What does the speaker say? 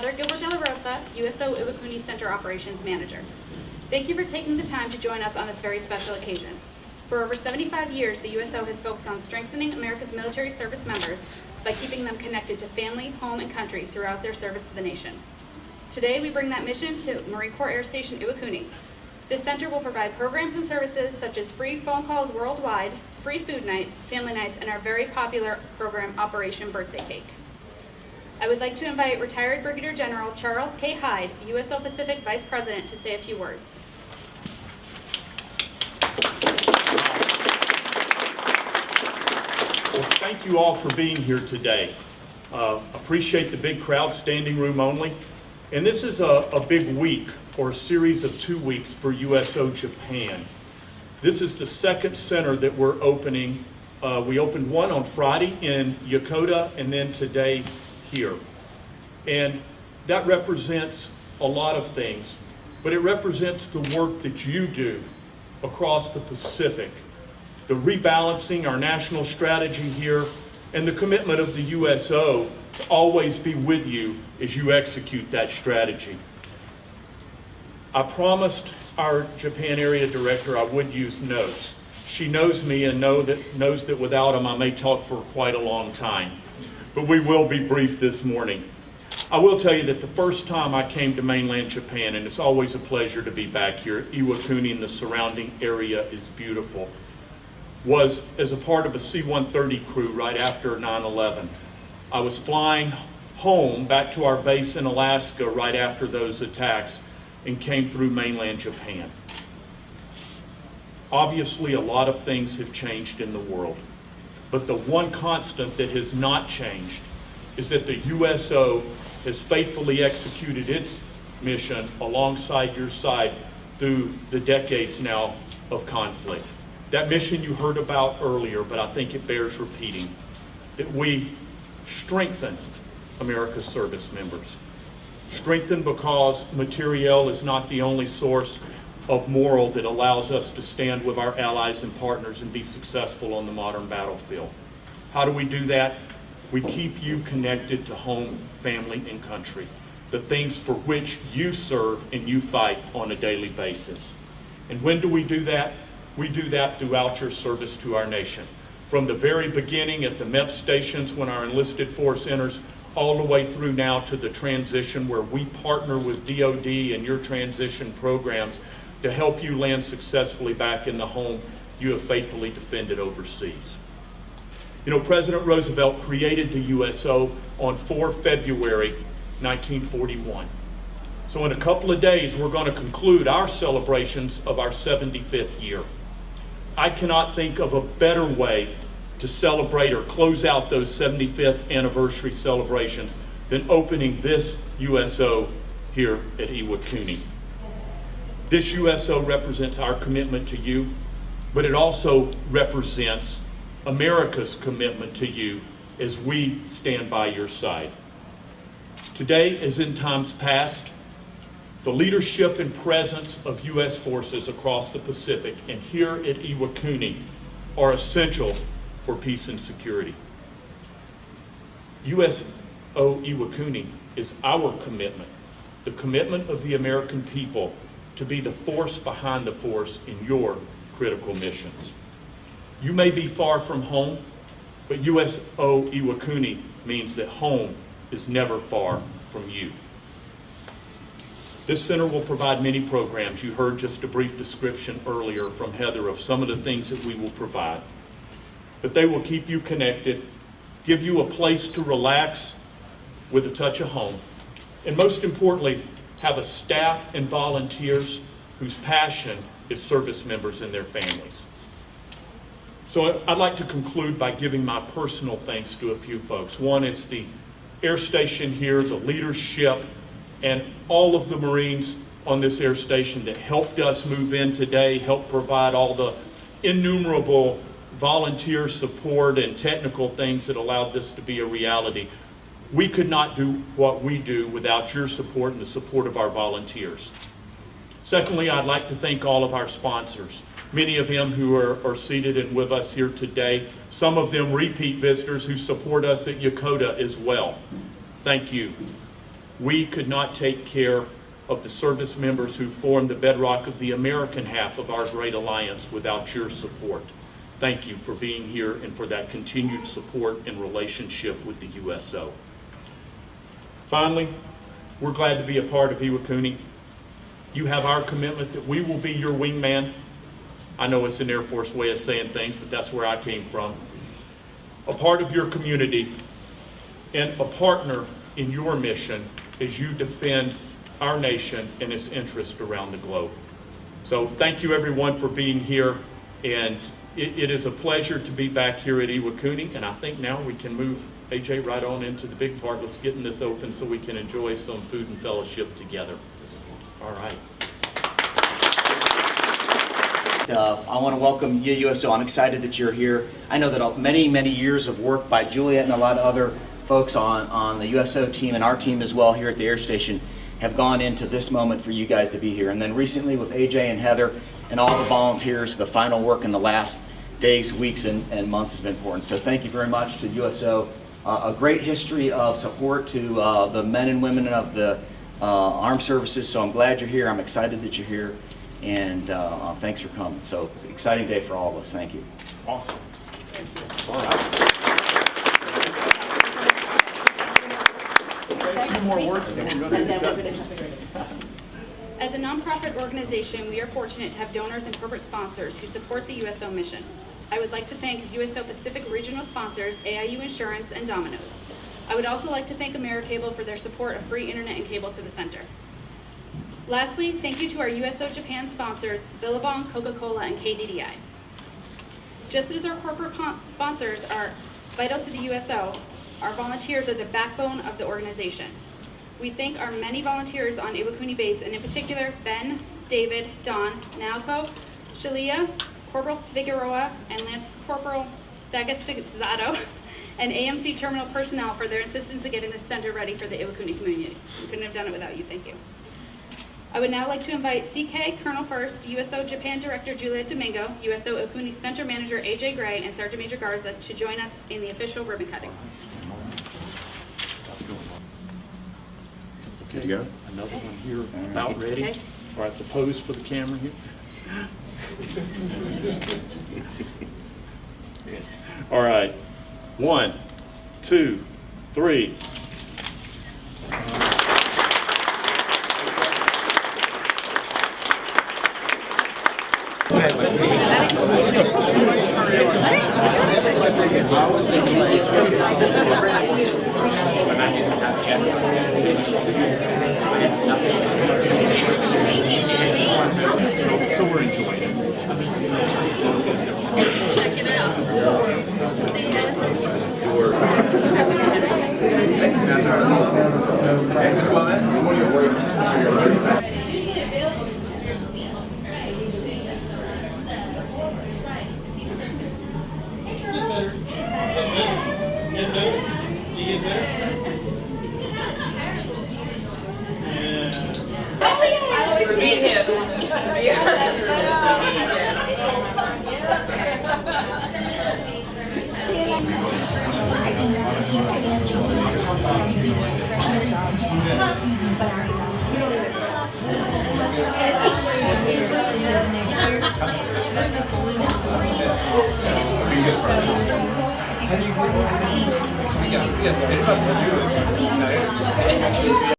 Heather Gilbert de la Rosa, USO Iwakuni Center Operations Manager. Thank you for taking the time to join us on this very special occasion. For over 75 years, the USO has focused on strengthening America's military service members by keeping them connected to family, home, and country throughout their service to the nation. Today, we bring that mission to Marine Corps Air Station Iwakuni. This center will provide programs and services such as free phone calls worldwide, free food nights, family nights, and our very popular program, Operation Birthday Cake. I would like to invite retired Brigadier General Charles K. Hyde, USO Pacific Vice President, to say a few words. Well, thank you all for being here today. Appreciate the big crowd, standing room only. And this is a big week, or a series of 2 weeks for USO Japan. This is the second center that we're opening. We opened one on Friday in Yokota, and then today here. And that represents a lot of things, but it represents the work that you do across the Pacific, the rebalancing our national strategy here, and the commitment of the USO to always be with you as you execute that strategy. I promised our Japan area director I would use notes. She knows me and knows that without them I may talk for quite a long time. But we will be brief this morning. I will tell you that the first time I came to mainland Japan, and it's always a pleasure to be back here, Iwakuni and the surrounding area is beautiful, was as a part of a C-130 crew right after 9/11. I was flying home back to our base in Alaska right after those attacks and came through mainland Japan. Obviously, a lot of things have changed in the world, but the one constant that has not changed is that the USO has faithfully executed its mission alongside your side through the decades now of conflict. That mission you heard about earlier, but I think it bears repeating, that we strengthen America's service members. Strengthen because materiel is not the only source of moral that allows us to stand with our allies and partners and be successful on the modern battlefield. How do we do that? We keep you connected to home, family, and country, the things for which you serve and you fight on a daily basis. And when do we do that? We do that throughout your service to our nation. From the very beginning at the MEP stations when our enlisted force enters, all the way through now to the transition where we partner with DoD and your transition programs to help you land successfully back in the home you have faithfully defended overseas. You know, President Roosevelt created the USO on 4 February 1941. So in a couple of days, we're going to conclude our celebrations of our 75th year. I cannot think of a better way to celebrate or close out those 75th anniversary celebrations than opening this USO here at Iwakuni. This USO represents our commitment to you, but it also represents America's commitment to you as we stand by your side. Today, as in times past, the leadership and presence of U.S. forces across the Pacific and here at Iwakuni are essential for peace and security. USO Iwakuni is our commitment, the commitment of the American people to be the force behind the force in your critical missions. You may be far from home, but USO Iwakuni means that home is never far from you. This center will provide many programs. You heard just a brief description earlier from Heather of some of the things that we will provide. But they will keep you connected, give you a place to relax with a touch of home, and most importantly, have a staff and volunteers whose passion is service members and their families. So I'd like to conclude by giving my personal thanks to a few folks. One is the air station here, the leadership, and all of the Marines on this air station that helped us move in today, helped provide all the innumerable volunteer support and technical things that allowed this to be a reality. We could not do what we do without your support and the support of our volunteers. Secondly, I'd like to thank all of our sponsors, many of them who are seated and with us here today, some of them repeat visitors who support us at Yokota as well. Thank you. We could not take care of the service members who form the bedrock of the American half of our great alliance without your support. Thank you for being here and for that continued support and relationship with the USO. Finally, we're glad to be a part of Iwakuni. You have our commitment that we will be your wingman. I know it's an Air Force way of saying things, but that's where I came from. A part of your community and a partner in your mission as you defend our nation and its interest around the globe. So thank you everyone for being here, and it is a pleasure to be back here at Iwakuni, and I think now we can move AJ right on into the big part. Let's get this open so we can enjoy some food and fellowship together. All right. I want to welcome you, USO. I'm excited that you're here. I know that many, many years of work by Juliet and a lot of other folks on the USO team and our team as well here at the air station have gone into this moment for you guys to be here. And then recently with AJ and Heather and all the volunteers, the final work in the last days, weeks, and months has been important. So thank you very much to USO. A great history of support to the men and women of the armed services. So I'm glad you're here. I'm excited that you're here. And thanks for coming. So it's an exciting day for all of us. Thank you. Awesome. Thank you. All right. A few more words, and then we're going to As a nonprofit organization, we are fortunate to have donors and corporate sponsors who support the USO mission. I would like to thank USO Pacific Regional sponsors, AIU Insurance and Domino's. I would also like to thank AmeriCable for their support of free internet and cable to the center. Lastly, thank you to our USO Japan sponsors, Billabong, Coca-Cola, and KDDI. Just as our corporate sponsors are vital to the USO, our volunteers are the backbone of the organization. We thank our many volunteers on Iwakuni base, and in particular, Ben, David, Don, Naoko, Shalia, Corporal Figueroa, and Lance Corporal Sagastizado, and AMC terminal personnel for their assistance in getting the center ready for the Iwakuni community. We couldn't have done it without you. Thank you. I would now like to invite CK, Colonel First, USO Japan Director Juliet Domingo, USO Iwakuni Center Manager AJ Gray, and Sergeant Major Garza to join us in the official ribbon cutting. Okay, go. Another one here about ready. Okay. All right, the pose for the camera here. All right, 1, 2, 3. So we're enjoying it. Check it out.